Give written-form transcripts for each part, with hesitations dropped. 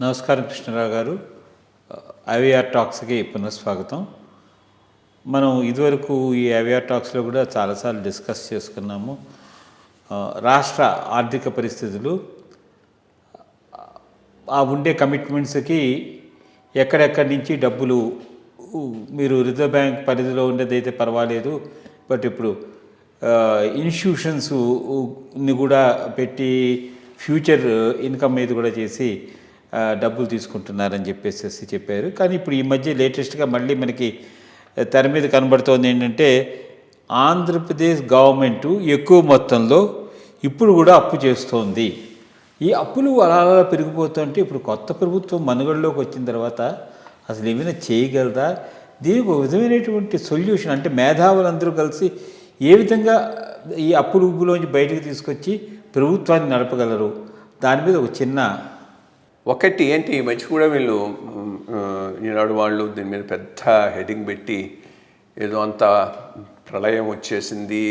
నమస్కారం కృష్ణరావు గారు. ఐవీఆర్ టాక్స్కి పునఃస్వాగతం. మనం ఇదివరకు ఈ ఐవీఆర్ టాక్స్లో కూడా చాలాసార్లు డిస్కస్ చేసుకున్నాము. రాష్ట్ర ఆర్థిక పరిస్థితులు, ఆ ఉండే కమిట్మెంట్స్కి ఎక్కడెక్కడి నుంచి డబ్బులు మీరు రిజర్వ్ బ్యాంక్ పరిధిలో ఉండేదైతే పర్వాలేదు, బట్ ఇప్పుడు ఇన్స్టిట్యూషన్స్ని కూడా పెట్టి ఫ్యూచర్ ఇన్కమ్ మీద కూడా చేసి డబ్బులు తీసుకుంటున్నారని చెప్పారు. కానీ ఇప్పుడు ఈ మధ్య లేటెస్ట్గా మళ్ళీ మనకి తెర మీద కనబడుతోంది ఏంటంటే, ఆంధ్రప్రదేశ్ గవర్నమెంటు ఎక్కువ మొత్తంలో ఇప్పుడు కూడా అప్పు చేస్తోంది. ఈ అప్పులు అలా పెరిగిపోతుంటే ఇప్పుడు కొత్త ప్రభుత్వం మనుగడలోకి వచ్చిన తర్వాత అసలు ఏమైనా చేయగలదా? దీనికి ఒక విధమైనటువంటి సొల్యూషన్ అంటే మేధావులందరూ కలిసి ఏ విధంగా ఈ అప్పుల ఉబ్బులోంచి బయటకు తీసుకొచ్చి ప్రభుత్వాన్ని నడపగలరు? దాని మీద ఒక చిన్న ఒకటి ఏంటి, ఈ మధ్య కూడా వీళ్ళు ఈనాడు వాళ్ళు దీని మీద పెద్ద హెడింగ్ పెట్టి ఏదో అంత ప్రళయం వచ్చేసింది,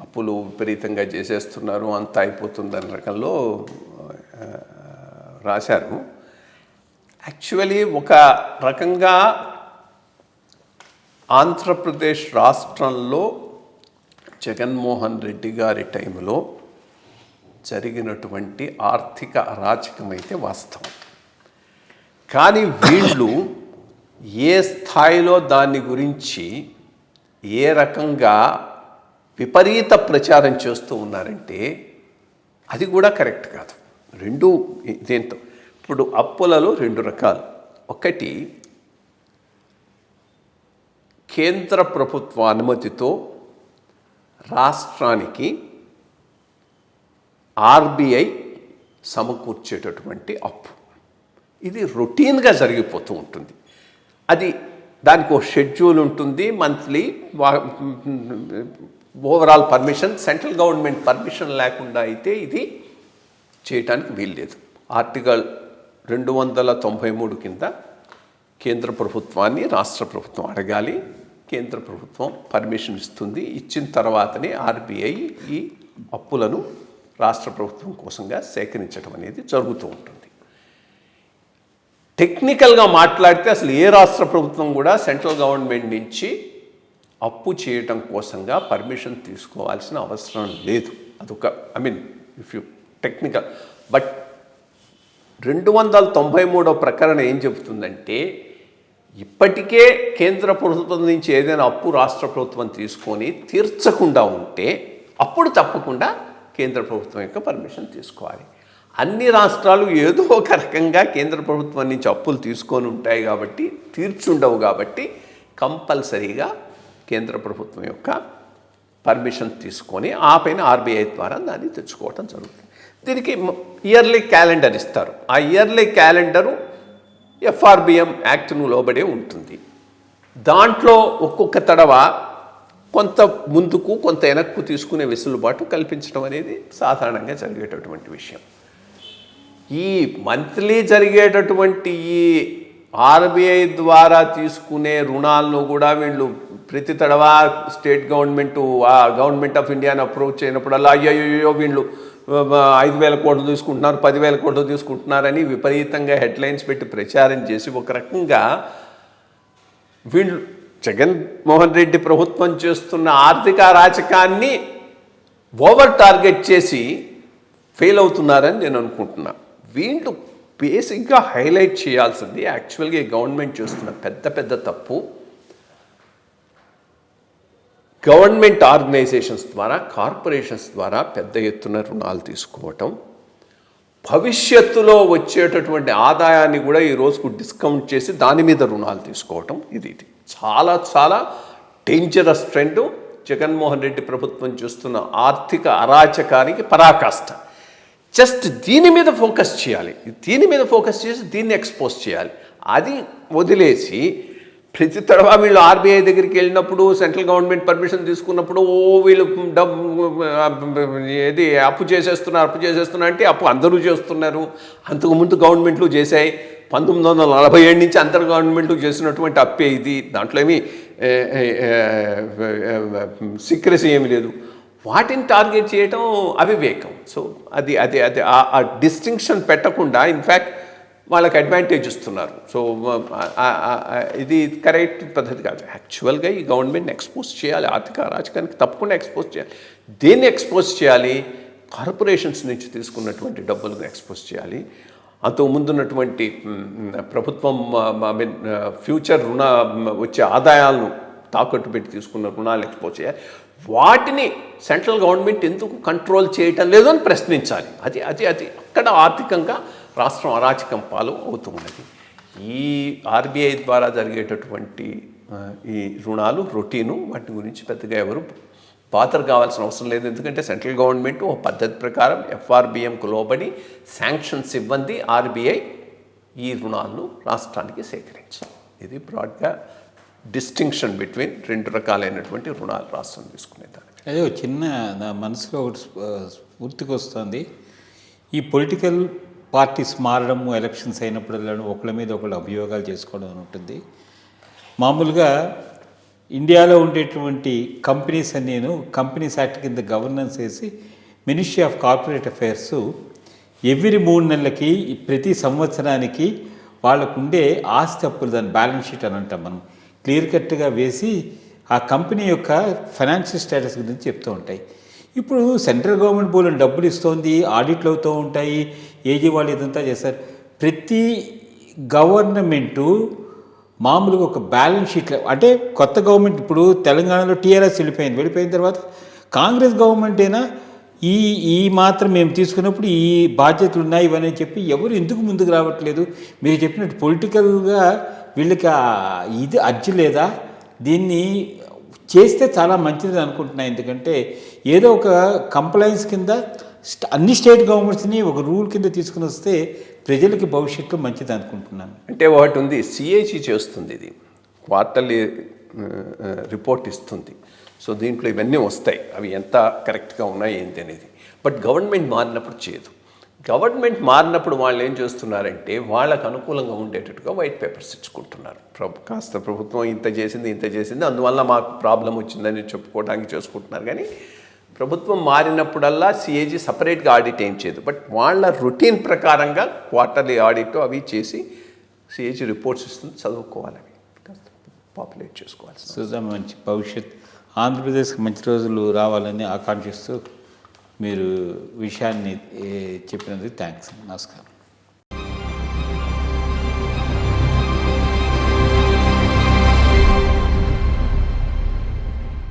అప్పులు విపరీతంగా చేసేస్తున్నారు, అంత అయిపోతుంది అనే రకంలో రాశారు. యాక్చువల్లీ ఒక రకంగా ఆంధ్రప్రదేశ్ రాష్ట్రంలో జగన్మోహన్ రెడ్డి గారి టైంలో జరిగినటువంటి ఆర్థిక అరాచకం అయితే వాస్తవం. కానీ వీళ్ళు ఏ స్థాయిలో దాని గురించి ఏ రకంగా విపరీత ప్రచారం చేస్తూ ఉన్నారంటే అది కూడా కరెక్ట్ కాదు. రెండు దేంతో ఇప్పుడు అప్పులలో రెండు రకాలు. ఒకటి కేంద్ర ప్రభుత్వ అనుమతితో రాష్ట్రానికి ఆర్బీఐ సమకూర్చేటటువంటి అప్పు. ఇది రొటీన్గా జరిగిపోతూ ఉంటుంది. అది దానికి ఒక షెడ్యూల్ ఉంటుంది, monthly overall permission, central government permission లేకుండా అయితే ఇది చేయటానికి వీల్లేదు. ఆర్టికల్ 293 కింద కేంద్ర ప్రభుత్వాన్ని రాష్ట్ర ప్రభుత్వం అడగాలి, కేంద్ర ప్రభుత్వం పర్మిషన్ ఇస్తుంది. ఇచ్చిన తర్వాతనే ఆర్బీఐ ఈ అప్పులను రాష్ట్ర ప్రభుత్వం కోసంగా సేకరించడం అనేది జరుగుతూ ఉంటుంది. టెక్నికల్గా మాట్లాడితే అసలు ఏ రాష్ట్ర ప్రభుత్వం కూడా సెంట్రల్ గవర్నమెంట్ నుంచి అప్పు చేయటం కోసంగా పర్మిషన్ తీసుకోవాల్సిన అవసరం లేదు. అదొక ఇఫ్ యూ టెక్నికల్. బట్ 293వ ప్రకరణ ఏం చెబుతుందంటే, ఇప్పటికే కేంద్ర ప్రభుత్వం నుంచి ఏదైనా అప్పు రాష్ట్ర ప్రభుత్వం తీసుకొని తీర్చకుండా ఉంటే అప్పుడు తప్పకుండా కేంద్ర ప్రభుత్వం యొక్క పర్మిషన్ తీసుకోవాలి. అన్ని రాష్ట్రాలు ఏదో ఒక రకంగా కేంద్ర ప్రభుత్వం నుంచి అప్పులు తీసుకొని ఉంటాయి కాబట్టి, తీర్చుండవు కాబట్టి కంపల్సరీగా కేంద్ర ప్రభుత్వం యొక్క పర్మిషన్ తీసుకొని ఆ పైన ఆర్బీఐ ద్వారా దాన్ని తెచ్చుకోవటం జరుగుతుంది. దీనికి ఇయర్లీ క్యాలెండర్ ఇస్తారు. ఆ ఇయర్లీ క్యాలెండరు ఎఫ్ఆర్బిఎం యాక్ట్ను లోబడే ఉంటుంది. దాంట్లో ఒక్కొక్క తడవ కొంత ముందుకు కొంత వెనక్కు తీసుకునే వెసులుబాటు కల్పించడం అనేది సాధారణంగా జరిగేటటువంటి విషయం. ఈ మంత్లీ జరిగేటటువంటి ఈ ఆర్బీఐ ద్వారా తీసుకునే రుణాలను కూడా వీళ్ళు ప్రతి తడవ స్టేట్ గవర్నమెంట్ ఆఫ్ ఇండియాని అప్రోచ్ అయినప్పుడల్లా అయ్యో వీళ్ళు 5,000 కోట్లు తీసుకుంటున్నారు, 10,000 కోట్లు తీసుకుంటున్నారని విపరీతంగా హెడ్లైన్స్ పెట్టి ప్రచారం చేసి ఒక రకంగా వీళ్ళు జగన్మోహన్ రెడ్డి ప్రభుత్వం చేస్తున్న ఆర్థిక అరాచకాన్ని ఓవర్ టార్గెట్ చేసి ఫెయిల్ అవుతున్నారని నేను అనుకుంటున్నా. వీళ్ళు బేసిక్గా హైలైట్ చేయాల్సింది యాక్చువల్గా ఈ గవర్నమెంట్ చేస్తున్న పెద్ద తప్పు, గవర్నమెంట్ ఆర్గనైజేషన్స్ ద్వారా, కార్పొరేషన్స్ ద్వారా పెద్ద ఎత్తున రుణాలు తీసుకోవటం, భవిష్యత్తులో వచ్చేటటువంటి ఆదాయాన్ని కూడా ఈ రోజుకు డిస్కౌంట్ చేసి దాని మీద రుణాలు తీసుకోవటం. ఇది చాలా డేంజరస్ ట్రెండ్. జగన్మోహన్ రెడ్డి ప్రభుత్వం చేస్తున్న ఆర్థిక అరాచకానికి పరాకాష్ట. జస్ట్ దీని మీద ఫోకస్ చేయాలి, దీని మీద ఫోకస్ చేసి దీన్ని ఎక్స్పోజ్ చేయాలి. అది వదిలేసి ప్రతి తడవ వీళ్ళు ఆర్బీఐ దగ్గరికి వెళ్ళినప్పుడు, సెంట్రల్ గవర్నమెంట్ పర్మిషన్ తీసుకున్నప్పుడు వీళ్ళు అప్పు చేసేస్తున్నారు అంటే అప్పు అందరూ చేస్తున్నారు. అంతకుముందు గవర్నమెంట్లు చేశాయి. 1947 నుంచి అందరు గవర్నమెంట్లు చేసినటువంటి అప్పే ఇది. దాంట్లో ఏమీ సీక్రెసీ ఏమీ లేదు. వాటిని టార్గెట్ చేయటం అవివేకం. సో అది ఆ డిస్టింక్షన్ పెట్టకుండా, ఇన్ఫ్యాక్ట్ వాళ్ళకి అడ్వాంటేజ్ ఇస్తున్నారు. సో ఇది కరెక్ట్ పద్ధతి కాదు. యాక్చువల్గా ఈ గవర్నమెంట్ని ఎక్స్పోజ్ చేయాలి, ఆర్థిక అరాచకానికి తప్పకుండా ఎక్స్పోజ్ చేయాలి. దేన్ని ఎక్స్పోజ్ చేయాలి? కార్పొరేషన్స్ నుంచి తీసుకున్నటువంటి డబ్బులను ఎక్స్పోజ్ చేయాలి. అంతకు ముందున్నటువంటి ప్రభుత్వం ఫ్యూచర్ వచ్చే ఆదాయాలను తాకట్టు పెట్టి తీసుకున్న రుణాలు ఎక్స్పోజ్ చేయాలి. వాటిని సెంట్రల్ గవర్నమెంట్ ఎందుకు కంట్రోల్ చేయటం లేదు అని ప్రశ్నించాలి. అది అది అది అక్కడ ఆర్థికంగా రాష్ట్రం అరాచకం పాలు అవుతూ ఉన్నది. ఈ ఆర్బీఐ ద్వారా జరిగేటటువంటి ఈ రుణాలు రొటీను, వాటి గురించి పెద్దగా ఎవరు బాధర్ కావాల్సిన అవసరం లేదు. ఎందుకంటే సెంట్రల్ గవర్నమెంట్ ఒక పద్ధతి ప్రకారం ఎఫ్ఆర్బిఎంకు లోబడి శాంక్షన్స్ ఇవ్వండి ఆర్బీఐ ఈ రుణాలను రాష్ట్రానికి సేకరించాలి. ఇది బ్రాడ్గా డిస్టింక్షన్ బిట్వీన్ రెండు రకాలైనటువంటి రుణాలు రాష్ట్రం తీసుకునేదానికి. అదే ఒక చిన్న నా మనసులో ఒకటి స్ఫూర్తికి వస్తుంది. ఈ పొలిటికల్ పార్టీస్ మారడము, ఎలక్షన్స్ అయినప్పుడల్లా ఒకళ్ళ మీద ఒకళ్ళు అభియోగాలు చేసుకోవడం అని ఉంటుంది. మామూలుగా ఇండియాలో ఉండేటువంటి కంపెనీస్ నేను కంపెనీస్ యాక్ట్ కింద గవర్నెన్స్ వేసి ministry of corporate affairs every 3 నెలలకి ప్రతి సంవత్సరానికి వాళ్ళకు ఉండే ఆస్తి అప్పులు, దాని బ్యాలెన్స్ షీట్ అని అంటాం మనం, క్లియర్ కట్గా వేసి ఆ కంపెనీ యొక్క ఫైనాన్షియల్ స్టేటస్ గురించి చెప్తూ ఉంటాయి. ఇప్పుడు సెంట్రల్ గవర్నమెంట్ బోర్డు డబ్బులు ఇస్తోంది, ఆడిట్లు అవుతూ ఉంటాయి, ఏజీ వాళ్ళు ఇదంతా చేస్తారు. ప్రతి గవర్నమెంటు మామూలుగా ఒక బ్యాలెన్స్ షీట్లో, అంటే కొత్త గవర్నమెంట్ ఇప్పుడు తెలంగాణలో టీఆర్ఎస్ వెళ్ళిపోయిన తర్వాత కాంగ్రెస్ గవర్నమెంట్ అయినా ఈ మాత్రం మేము తీసుకున్నప్పుడు ఈ బాధ్యతలు ఉన్నాయి ఇవన్నీ చెప్పి ఎవరు ఎందుకు ముందుకు రావట్లేదు? మీరు చెప్పినట్టు పొలిటికల్గా వీళ్ళకి ఇది అర్జీ లేదా? దీన్ని చేస్తే చాలా మంచిది అనుకుంటున్నాను. ఎందుకంటే ఏదో ఒక కంప్లైన్స్ కింద అన్ని స్టేట్ గవర్నమెంట్స్ని ఒక రూల్ కింద తీసుకుని వస్తే ప్రజలకి భవిష్యత్తు మంచిది అనుకుంటున్నాను. అంటే ఒకటి ఉంది, సిఏజీ చేస్తుంది, ఇది క్వార్టర్లీ రిపోర్ట్ ఇస్తుంది. సో దీంట్లో ఇవన్నీ వస్తాయి, అవి ఎంత కరెక్ట్గా ఉన్నాయి ఏంటి అనేది. బట్ గవర్నమెంట్ మారినప్పుడు చేయదు. గవర్నమెంట్ మారినప్పుడు వాళ్ళు ఏం చేస్తున్నారంటే వాళ్ళకు అనుకూలంగా ఉండేటట్టుగా వైట్ పేపర్స్ ఇచ్చుకుంటున్నారు. కాస్త ప్రభుత్వం ఇంత చేసింది అందువల్ల మాకు ప్రాబ్లం వచ్చిందని చెప్పుకోవడానికి చేసుకుంటున్నారు. కానీ ప్రభుత్వం మారినప్పుడల్లా సిఏజీ సపరేట్గా ఆడిట్ ఏం చేయదు. బట్ వాళ్ళ రొటీన్ ప్రకారంగా క్వార్టర్లీ ఆడిట్ అవి చేసి సిఏజీ రిపోర్ట్స్ ఇస్తుంది, చదువుకోవాలి, అవి కాస్త పాపులేట్ చేసుకోవాలి. సో మంచి భవిష్యత్, ఆంధ్రప్రదేశ్కి మంచి రోజులు రావాలని ఆకాంక్షిస్తూ మీరు విషయాన్ని చెప్పినందుకు థ్యాంక్స్. నమస్కారం.